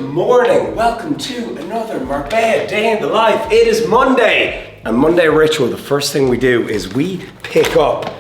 morning. Welcome to another Marbella day in the life. It is Monday. And Monday ritual, the first thing we do is we pick up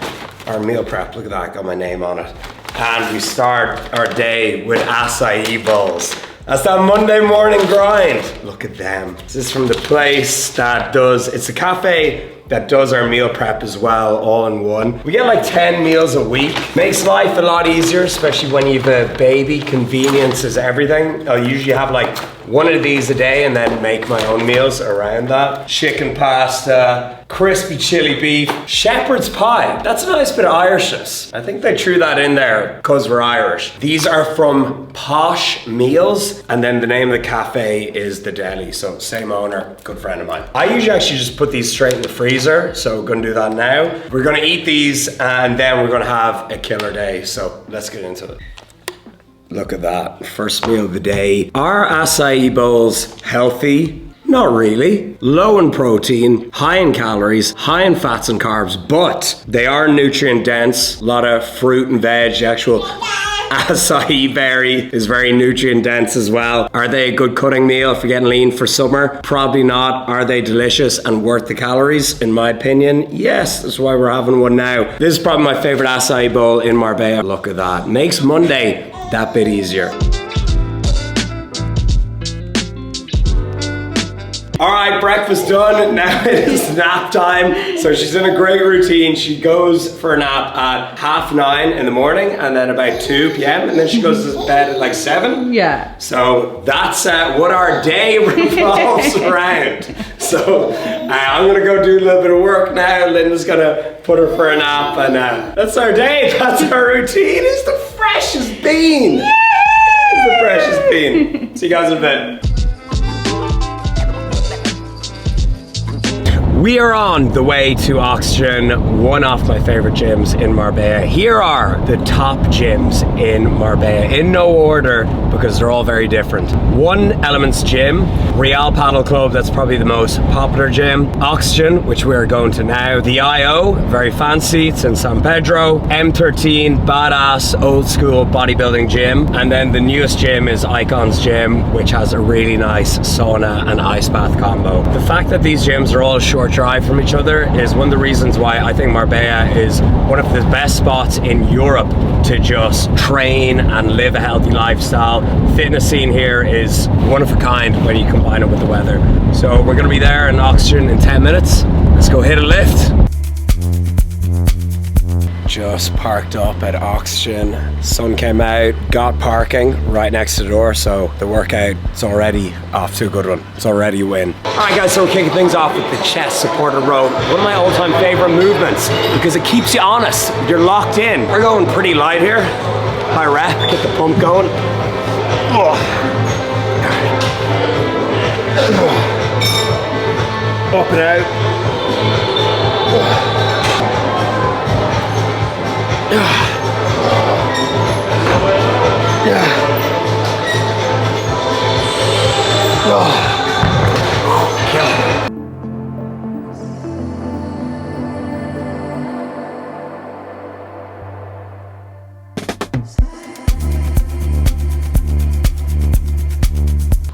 our meal prep. Look at that, got my name on it. And we start our day with acai bowls. That's that Monday morning grind. Look at them. This is from the place that does, it's a cafe that does our meal prep as well, all in one. We get like 10 meals a week. Makes life a lot easier, especially when you have a baby. Convenience is everything. I'll usually have like one of these a day and then make my own meals around that. Chicken pasta, crispy chili beef, shepherd's pie. That's a nice bit of Irishness. I think they threw that in there because we're Irish. These are from Posh Meals, and then the name of the cafe is The Deli. So same owner, good friend of mine. I usually actually just put these straight in the freezer, so we're gonna do that now. We're gonna eat these and then we're gonna have a killer day. So let's get into it. Look at that, first meal of the day. Are acai bowls healthy? Not really. Low in protein, high in calories, high in fats and carbs, but they are nutrient dense. A lot of fruit and veg. The actual acai berry is very nutrient dense as well. Are they a good cutting meal if you're getting lean for summer? Probably not. Are they delicious and worth the calories? In my opinion, yes. That's why we're having one now. This is probably my favorite acai bowl in Marbella. Look at that. Makes Monday that bit easier. All right, breakfast done. Now it is nap time. So she's in a great routine. She goes for a nap at 9:30 in the morning and then about 2 p.m. and then she goes to bed at like 7. Yeah. So that's what our day revolves around. So I'm gonna go do a little bit of work now. Linda's gonna put her for a nap and that's our day. That's our routine. It's the freshest bean. Yay! It's the freshest bean. See you guys in a bit. We are on the way to Oxygen, one of my favorite gyms in Marbella. Here are the top gyms in Marbella, in no order because they're all very different. One Elements Gym, Real Paddle Club, that's probably the most popular gym. Oxygen, which we're going to now. The IO, very fancy, it's in San Pedro. M13, badass, old school bodybuilding gym. And then the newest gym is Icon's Gym, which has a really nice sauna and ice bath combo. The fact that these gyms are all short drive from each other is one of the reasons why I think Marbella is one of the best spots in Europe to just train and live a healthy lifestyle. Fitness scene here is one of a kind when you combine it with the weather. So we're gonna be there in Oxygen in 10 minutes. Let's go hit a lift. Just parked up at Oxygen. Sun came out, got parking right next to the door, so the workout is already off to a good one. It's already a win. All right guys, so we're kicking things off with the chest supported row. One of my all-time favorite movements because it keeps you honest. You're locked in. We're going pretty light here. High rep, get the pump going. Up and out.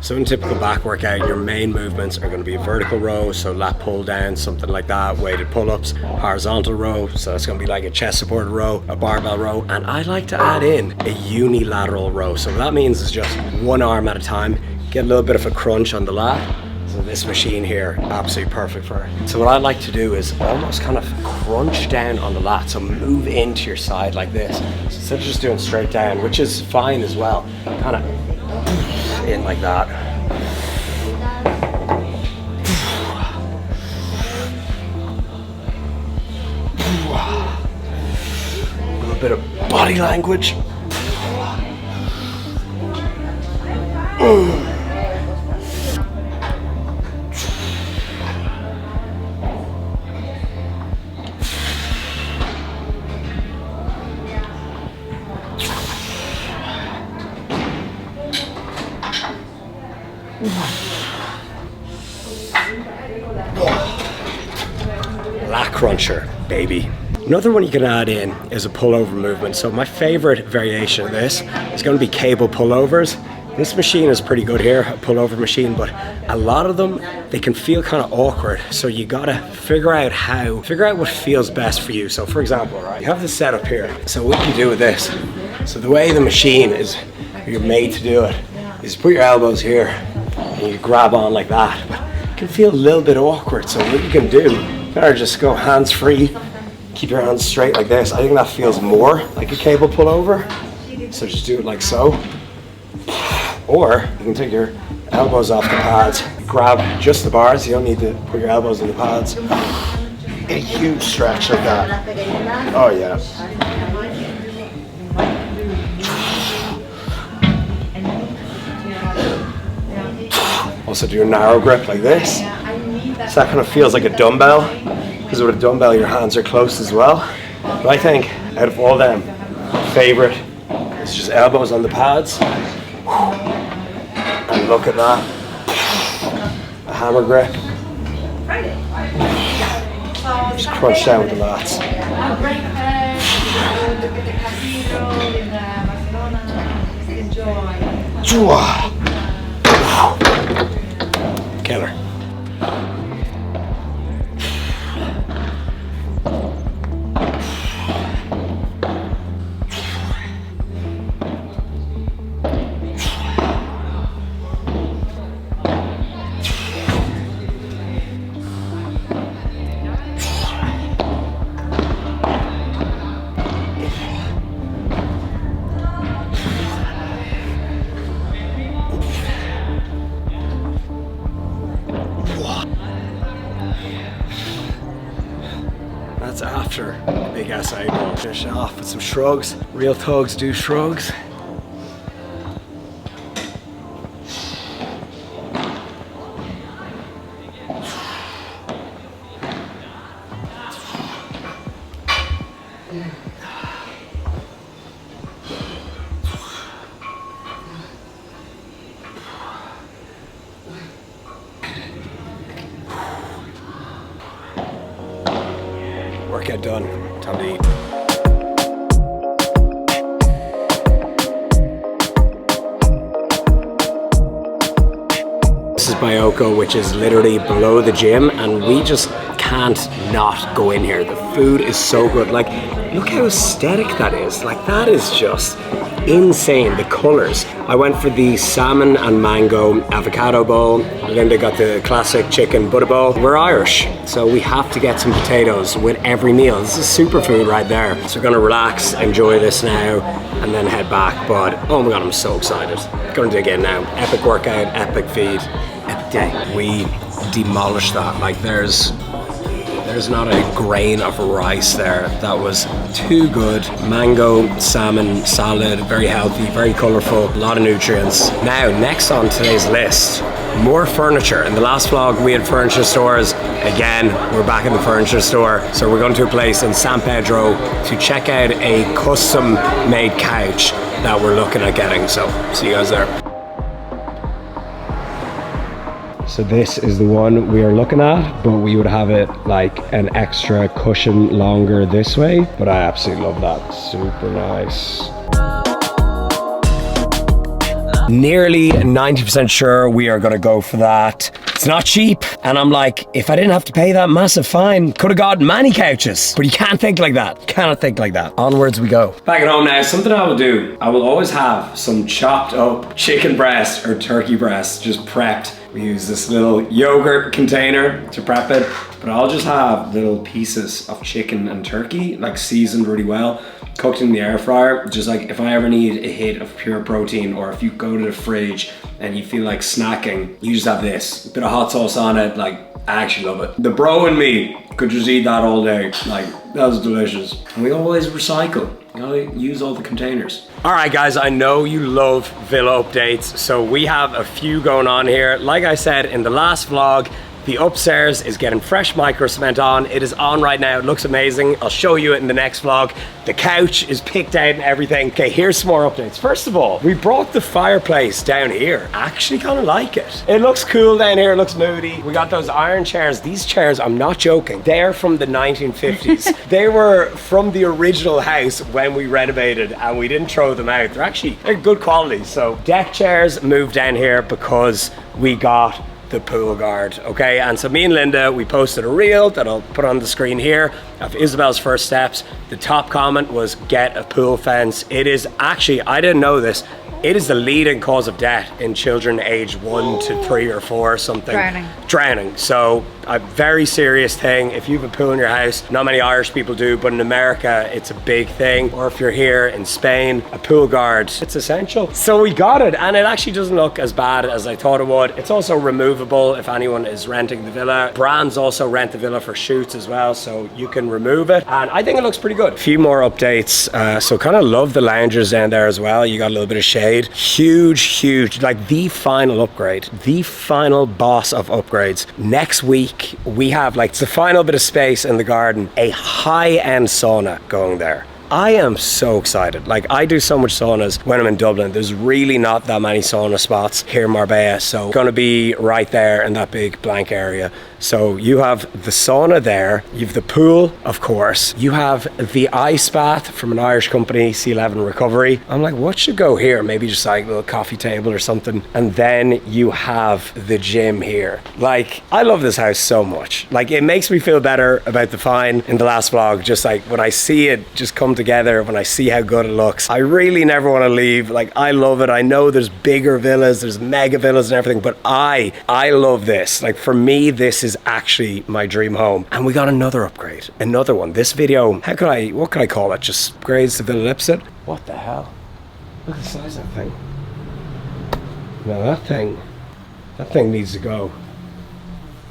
So in typical back workout, your main movements are going to be a vertical row, so lat pull down, something like that, weighted pull-ups, horizontal row, so it's going to be like a chest supported row, a barbell row, and I like to add in a unilateral row. So what that means is just one arm at a time, get a little bit of a crunch on the lat. So this machine here, absolutely perfect for it. So what I like to do is almost kind of crunch down on the lat, so move into your side like this. So instead of just doing straight down, which is fine as well, kind of in like that. A little bit of body language. Lat cruncher, baby. Another one you can add in is a pullover movement. So my favorite variation of this is going to be cable pullovers. This machine is pretty good here, a pullover machine, but a lot of them, they can feel kind of awkward. So you gotta figure out what feels best for you. So for example, right, you have this setup here. So what you do with this, so the way the machine is, you're made to do it, is put your elbows here and you grab on like that. But it can feel a little bit awkward. So what you can do, you gotta just go hands free, keep your hands straight like this. I think that feels more like a cable pullover. So just do it like so. Or you can take your elbows off the pads, grab just the bars, you don't need to put your elbows in the pads. A huge stretch like that. Oh yeah. Also do a narrow grip like this. So that kind of feels like a dumbbell, because with a dumbbell your hands are close as well. But I think out of all them, favorite is just elbows on the pads. And look at that, a hammer grip. Just crunch down with the lats. Killer. That's after a big ass eyeball. Finish it off with some shrugs. Real thugs do shrugs. Workout done, time to eat. This is Bioko, which is literally below the gym, and we just can't not go in here. The food is so good. Like, look how aesthetic that is. Like, that is just insane, the colors. I went for the salmon and mango avocado bowl. Linda got the classic chicken butter bowl. We're Irish, so we have to get some potatoes with every meal. This is superfood right there. So we're gonna relax, enjoy this now, and then head back. But oh my God, I'm so excited. Gonna dig in now. Epic workout, epic feed, epic day. We demolished that. Like there's not a grain of rice there. That was too good. Mango, salmon, salad, very healthy, very colorful, a lot of nutrients. Now, next on today's list, more furniture. In the last vlog, we had furniture stores. Again, we're back in the furniture store. So we're going to a place in San Pedro to check out a custom made couch that we're looking at getting. So, see you guys there. So this is the one we are looking at, but we would have it like an extra cushion longer this way. But I absolutely love that. Super nice. Nearly 90% sure we are gonna go for that. It's not cheap. And I'm like, if I didn't have to pay that massive fine, could have got many couches. But you can't think like that. Cannot think like that. Onwards we go. Back at home now, something I will do. I will always have some chopped up chicken breast or turkey breast just prepped. We use this little yogurt container to prep it, but I'll just have little pieces of chicken and turkey, like seasoned really well, cooked in the air fryer. Just like if I ever need a hit of pure protein, or if you go to the fridge and you feel like snacking, you just have this, a bit of hot sauce on it. Like, I actually love it. The bro and me could just eat that all day. Like, that was delicious. And we always recycle. You gotta use all the containers. All right, guys, I know you love villa updates, so we have a few going on here. Like I said in the last vlog, The upstairs is getting fresh micro cement on. It is on right now. It looks amazing. I'll show you it in the next vlog. The couch is picked out and everything. Okay, here's some more updates. First of all, we brought the fireplace down here. I actually kind of like it. It looks cool down here. It looks moody. We got those iron chairs. These chairs, I'm not joking, they're from the 1950s. They were from the original house when we renovated, and we didn't throw them out. They're good quality. So deck chairs moved down here because we got the pool guard, okay? And so me and Linda, we posted a reel that I'll put on the screen here of Isabel's first steps. The top comment was, get a pool fence. It is actually, I didn't know this, it is the leading cause of death in children aged 1 to 3 or 4 or something. Drowning. So a very serious thing. If you have a pool in your house, not many Irish people do, but in America, it's a big thing. Or if you're here in Spain, a pool guard, it's essential. So we got it, and it actually doesn't look as bad as I thought it would. It's also removable if anyone is renting the villa. Brands also rent the villa for shoots as well, so you can remove it. And I think it looks pretty good. A few more updates. So kind of love the loungers down there as well. You got a little bit of shade. Huge, like the final upgrade, the final boss of upgrades. Next week, we have, like, it's the final bit of space in the garden, a high-end sauna going there. I am so excited. Like, I do so much saunas when I'm in Dublin. There's really not that many sauna spots here in Marbella, so gonna be right there in that big blank area. So you have the sauna there, you have the pool, of course, you have the ice bath from an Irish company, C11 Recovery. I'm like, what should go here? Maybe just like a little coffee table or something. And then you have the gym here. Like, I love this house so much. Like, it makes me feel better about the fine in the last vlog. Just like when I see it just come together, when I see how good it looks, I really never want to leave. Like, I love it. I know there's bigger villas, there's mega villas and everything, but I love this. Like, for me, this is actually my dream home. And we got another upgrade, another one. This video, what could I call it? Just upgrades to Villa Lipsett. What the hell? Look at the size of that thing. Now that thing needs to go.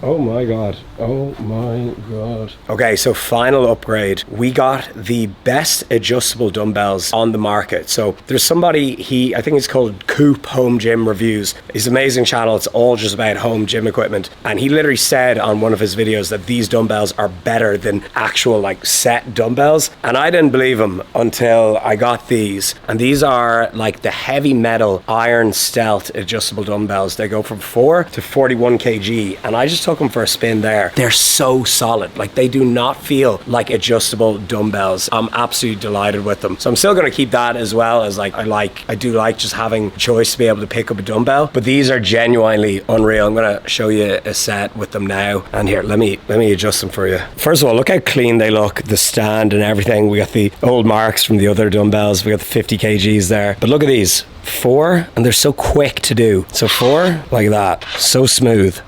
Oh my God. Oh my God. Okay, so final upgrade. We got the best adjustable dumbbells on the market. So there's somebody, I think it's called Coop Home Gym Reviews. His amazing channel, it's all just about home gym equipment. And he literally said on one of his videos that these dumbbells are better than actual like set dumbbells. And I didn't believe him until I got these. And these are like the heavy metal iron stealth adjustable dumbbells. They go from 4 to 41 kg. And I just took them for a spin there. They're so solid. Like, they do not feel like adjustable dumbbells. I'm absolutely delighted with them. So I'm still going to keep that, as well as like I do like just having choice to be able to pick up a dumbbell. But these are genuinely unreal. I'm going to show you a set with them now. And here, let me adjust them for you. First of all, look how clean they look. The stand and everything. We got the old marks from the other dumbbells. We got the 50 kgs there. But look at these. 4, and they're so quick to do. So 4, like that. So smooth.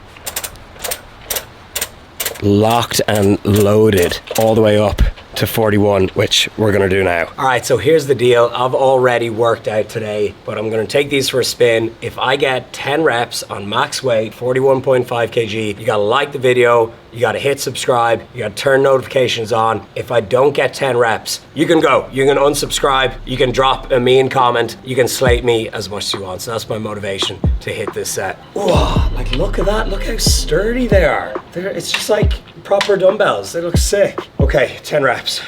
Locked and loaded all the way up to 41, which we're gonna do now. All right, so here's the deal. I've already worked out today, but I'm gonna take these for a spin. If I get 10 reps on max weight, 41.5 kg, you gotta like the video, you gotta hit subscribe, you gotta turn notifications on. If I don't get 10 reps, you can go. You can unsubscribe, you can drop a mean comment, you can slate me as much as you want. So that's my motivation to hit this set. Whoa, like look at that, look how sturdy they are. It's just like proper dumbbells, they look sick. Okay, 10 reps.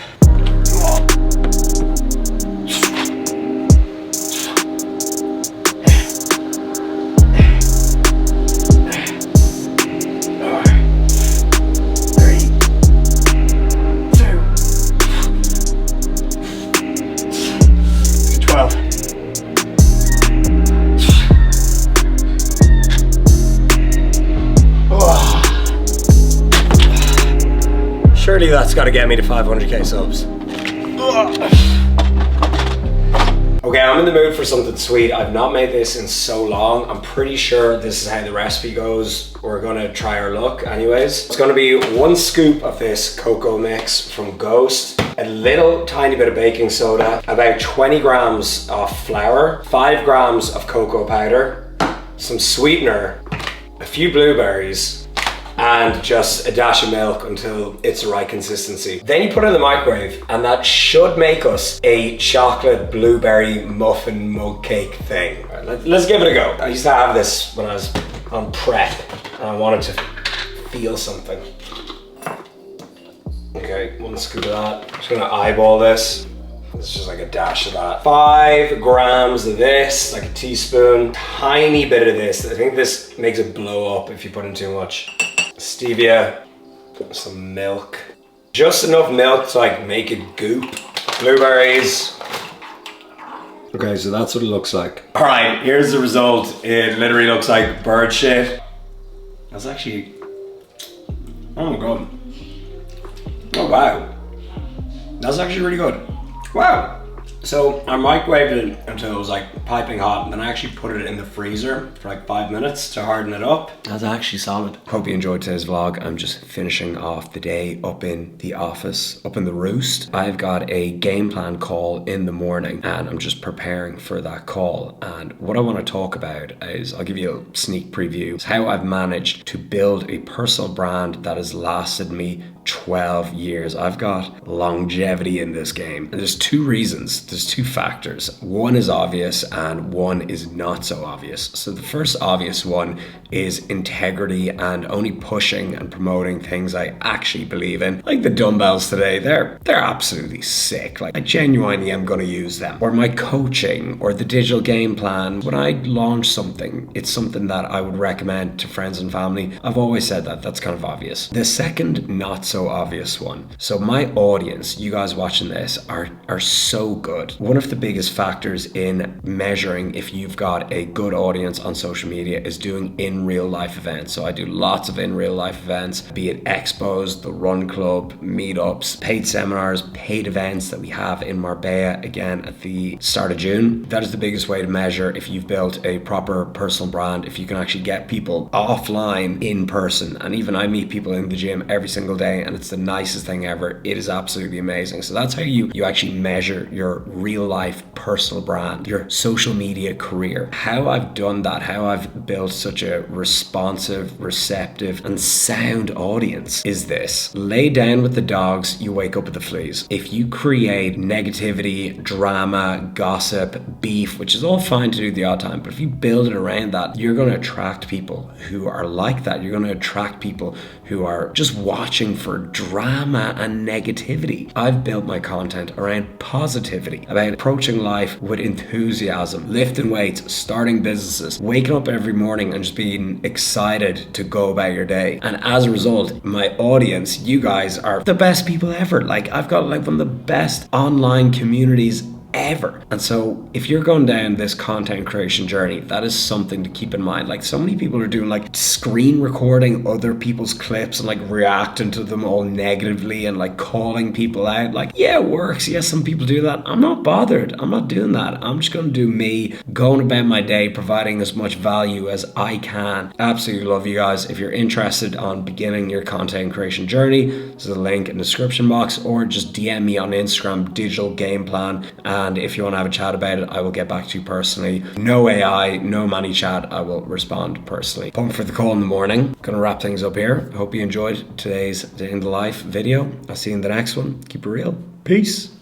Surely that's got to get me to 500k subs. Okay, I'm in the mood for something sweet. I've not made this in so long. I'm pretty sure this is how the recipe goes. We're gonna try our luck anyways. It's gonna be 1 scoop of this cocoa mix from Ghost, a little tiny bit of baking soda, about 20 grams of flour, 5 grams of cocoa powder, some sweetener, a few blueberries, and just a dash of milk until it's the right consistency. Then you put it in the microwave, and that should make us a chocolate blueberry muffin mug cake thing. All right, let's give it a go. I used to have this when I was on prep, and I wanted to feel something. Okay, 1 scoop of that. I'm just gonna eyeball this. It's just like a dash of that. 5 grams of this, like a teaspoon. Tiny bit of this. I think this makes it blow up if you put in too much. Stevia, some milk. Just enough milk to like make it goop. Blueberries. Okay, so that's what it looks like. All right, here's the result. It literally looks like bird shit. That's actually, oh my God. Oh wow. That's actually really good. Wow. So I microwaved it until it was like piping hot, and then I actually put it in the freezer for like 5 minutes to harden it up. That's actually solid. Hope you enjoyed today's vlog. I'm just finishing off the day up in the office, up in the roost. I've got a game plan call in the morning, and I'm just preparing for that call. And what I want to talk about is, I'll give you a sneak preview, is how I've managed to build a personal brand that has lasted me 12 years. I've got longevity in this game. And there's 2 reasons. There's 2 factors. One is obvious and one is not so obvious. So the first obvious one is integrity and only pushing and promoting things I actually believe in. Like the dumbbells today, they're absolutely sick. Like I genuinely am gonna use them. Or my coaching or the digital game plan. When I launch something, it's something that I would recommend to friends and family. I've always said that, that's kind of obvious. The second not so obvious one. So my audience, you guys watching this, are so good. One of the biggest factors in measuring if you've got a good audience on social media is doing in real life events. So I do lots of in real life events, be it expos, the run club, meetups, paid seminars, paid events that we have in Marbella again at the start of June. That is the biggest way to measure if you've built a proper personal brand, if you can actually get people offline in person. And even I meet people in the gym every single day, and it's the nicest thing ever. It is absolutely amazing. So that's how you actually measure your real life personal brand, your social media career. How I've done that, how I've built such a responsive, receptive, and sound audience is this. Lay down with the dogs, you wake up with the fleas. If you create negativity, drama, gossip, beef, which is all fine to do the odd time, but if you build it around that, you're going to attract people who are like that. You're going to attract people who are just watching for drama and negativity. I've built my content around positivity, about approaching life with enthusiasm, lifting weights, starting businesses, waking up every morning and just being excited to go about your day. And as a result, my audience, you guys are the best people ever. Like I've got like one of the best online communities ever. And so if you're going down this content creation journey, that is something to keep in mind. Like so many people are doing like screen recording other people's clips and like reacting to them all negatively and like calling people out. Like, yeah, it works. Yes, some people do that. I'm not bothered. I'm not doing that. I'm just going to do me, going about my day, providing as much value as I can. Absolutely love you guys. If you're interested on beginning your content creation journey, there's a link in the description box, or just DM me on Instagram, digital game plan. And if you want to have a chat about it, I will get back to you personally. No AI, no money chat. I will respond personally. Pumped for the call in the morning. Gonna wrap things up here. Hope you enjoyed today's Day in the Life video. I'll see you in the next one. Keep it real. Peace.